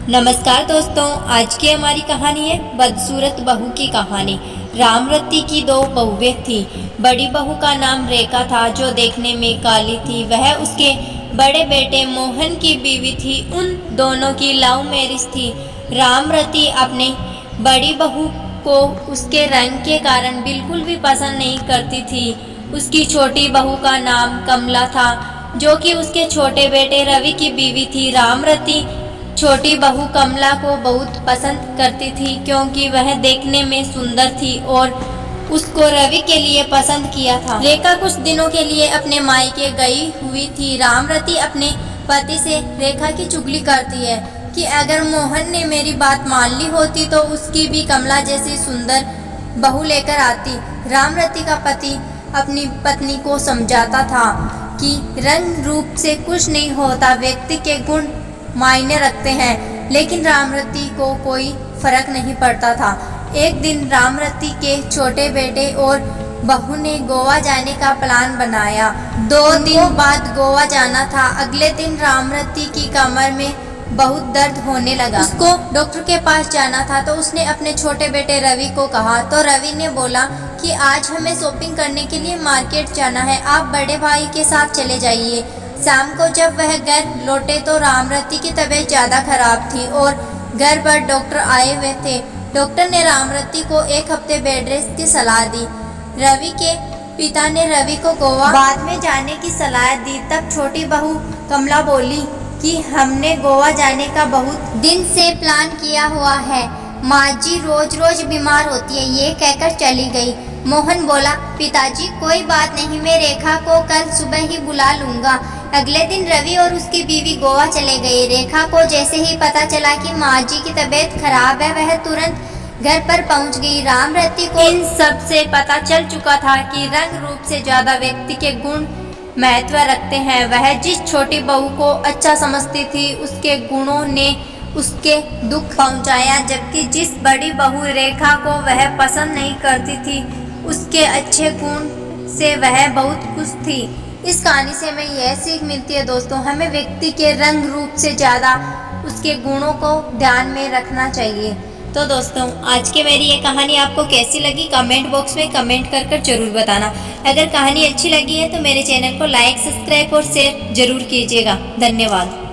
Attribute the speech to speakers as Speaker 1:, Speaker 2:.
Speaker 1: नमस्कार दोस्तों, आज की हमारी कहानी है बदसूरत बहू की कहानी। रामरती की दो बहुएं थी। बड़ी बहू का नाम रेखा था, जो देखने में काली थी। वह उसके बड़े बेटे मोहन की बीवी थी। उन दोनों की लव मैरिज थी। रामरती अपनी बड़ी बहू को उसके रंग के कारण बिल्कुल भी पसंद नहीं करती थी। उसकी छोटी बहू का नाम कमला था, जो कि उसके छोटे बेटे रवि की बीवी थी। रामरती छोटी बहू कमला को बहुत पसंद करती थी, क्योंकि वह देखने में सुंदर थी और उसको रवि के लिए पसंद किया था। रेखा कुछ दिनों के लिए अपने मायके गई हुई थी। रामरती अपने पति से रेखा की चुगली करती है कि अगर मोहन ने मेरी बात मान ली होती तो उसकी भी कमला जैसी सुंदर बहू लेकर आती। रामरती का पति अपनी पत्नी को समझाता था कि रंग रूप से कुछ नहीं होता, व्यक्ति के गुण मायने रखते हैं। लेकिन रामरती को कोई फर्क नहीं पड़ता था। एक दिन रामरती के छोटे बेटे और बहू ने गोवा जाने का प्लान बनाया। 2 दिन बाद गोवा जाना था। अगले दिन रामरती की कमर में बहुत दर्द होने लगा। उसको डॉक्टर के पास जाना था, तो उसने अपने छोटे बेटे रवि को कहा। तो रवि ने बोला कि आज हमें शॉपिंग करने के लिए मार्केट जाना है, आप बड़े भाई के साथ चले जाइए। शाम को जब वह घर लौटे तो रामरती की तबीयत ज़्यादा खराब थी और घर पर डॉक्टर आए हुए थे। डॉक्टर ने रामरती को 1 हफ्ते बेड रेस्ट की सलाह दी। रवि के पिता ने रवि को गोवा बाद में जाने की सलाह दी। तब छोटी बहू कमला बोली कि हमने गोवा जाने का बहुत दिन से प्लान किया हुआ है, माँ जी रोज रोज बीमार होती है। ये कहकर चली गई। मोहन बोला, पिताजी कोई बात नहीं, मैं रेखा को कल सुबह ही बुला लूँगा। अगले दिन रवि और उसकी बीवी गोवा चले गए। रेखा को जैसे ही पता चला कि माँ जी की तबीयत खराब है, वह तुरंत घर पर पहुंच गई। रामरती को इन सब से पता चल चुका था कि रंग रूप से ज्यादा व्यक्ति के गुण महत्व रखते हैं। वह जिस छोटी बहू को अच्छा समझती थी, उसके गुणों ने उसके दुख पहुंचाया, जबकि जिस बड़ी बहू रेखा को वह पसंद नहीं करती थी, उसके अच्छे गुण से वह बहुत खुश थी। इस कहानी से हमें यह सीख मिलती है दोस्तों, हमें व्यक्ति के रंग रूप से ज़्यादा उसके गुणों को ध्यान में रखना चाहिए। तो दोस्तों, आज की मेरी ये कहानी आपको कैसी लगी, कमेंट बॉक्स में कमेंट कर जरूर बताना। अगर कहानी अच्छी लगी है तो मेरे चैनल को लाइक, सब्सक्राइब और शेयर जरूर कीजिएगा। धन्यवाद।